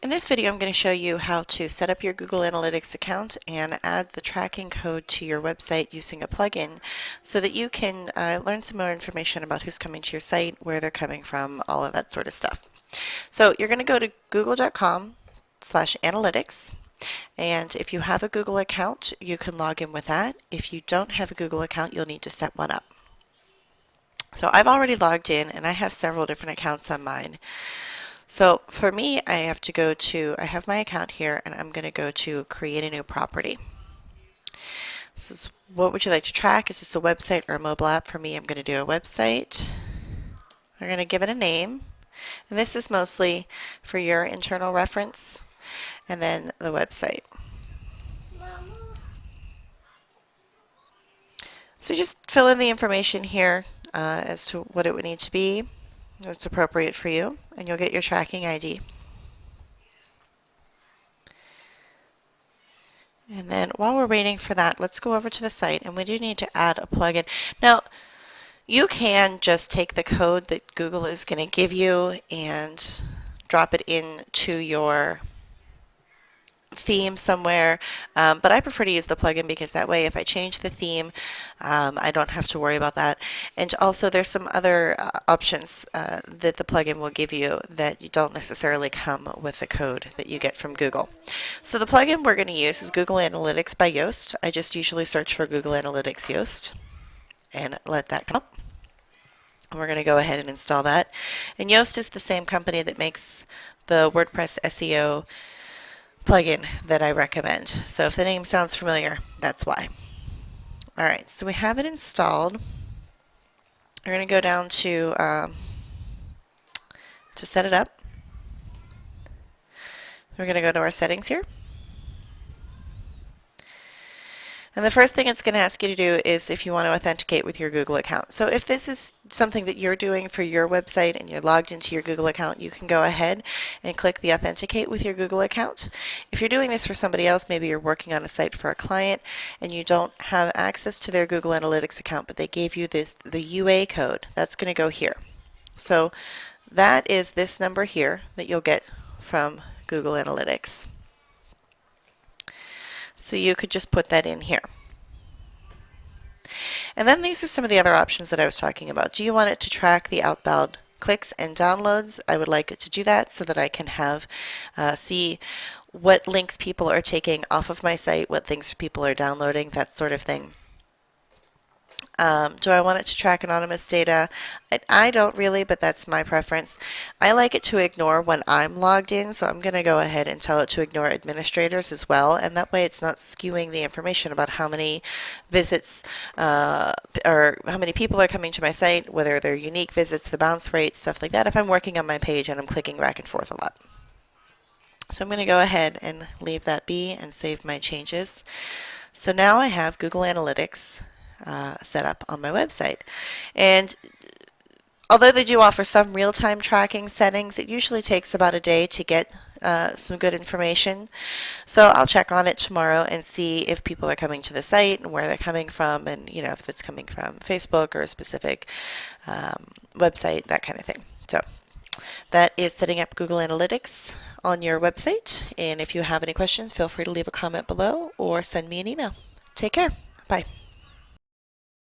In this video, I'm going to show you how to set up your Google Analytics account and add the tracking code to your website using a plugin so that you can learn some more information about who's coming to your site, where they're coming from, all of that sort of stuff. So you're going to go to google.com/analytics, and if you have a Google account, you can log in with that. If you don't have a Google account, you'll need to set one up. So I've already logged in and I have several different accounts on mine. So for me, I have my account here, and I'm going to go to create a new property. This is, what would you like to track? Is this a website or a mobile app? For me, I'm going to do a website. We're going to give it a name. And this is mostly for your internal reference. And then the website. So just fill in the information here as to what it would need to be. That's appropriate for you, and you'll get your tracking ID. And then while we're waiting for that, let's go over to the site, and we do need to add a plugin. Now, you can just take the code that Google is going to give you and drop it into your theme somewhere, but I prefer to use the plugin because that way if I change the theme, I don't have to worry about that. And also there's some other options that the plugin will give you that you don't necessarily come with the code that you get from Google. So the plugin we're going to use is Google Analytics by Yoast. I just usually search for Google Analytics Yoast and let that come up. And we're going to go ahead and install that. And Yoast is the same company that makes the WordPress SEO plugin that I recommend. So if the name sounds familiar, that's why. Alright, so we have it installed. We're going to go down to set it up. We're going to go to our settings here. And the first thing it's going to ask you to do is if you want to authenticate with your Google account. So if this is something that you're doing for your website and you're logged into your Google account, you can go ahead and click the authenticate with your Google account. If you're doing this for somebody else, maybe you're working on a site for a client and you don't have access to their Google Analytics account, but they gave you the UA code, that's going to go here. So that is this number here that you'll get from Google Analytics. So you could just put that in here. And then these are some of the other options that I was talking about. Do you want it to track the outbound clicks and downloads? I would like it to do that so that I can have see what links people are taking off of my site, what things people are downloading, that sort of thing. Do I want it to track anonymous data? I don't really, but that's my preference. I like it to ignore when I'm logged in, so I'm going to go ahead and tell it to ignore administrators as well, and that way it's not skewing the information about how many visits or how many people are coming to my site, whether they're unique visits, the bounce rate, stuff like that, if I'm working on my page and I'm clicking back and forth a lot. So I'm going to go ahead and leave that be and save my changes. So now I have Google Analytics set up on my website. And although they do offer some real-time tracking settings, it usually takes about a day to get some good information. So I'll check on it tomorrow and see if people are coming to the site and where they're coming from, and if it's coming from Facebook or a specific website, that kind of thing. So that is setting up Google Analytics on your website. And if you have any questions, feel free to leave a comment below or send me an email. Take care. Bye.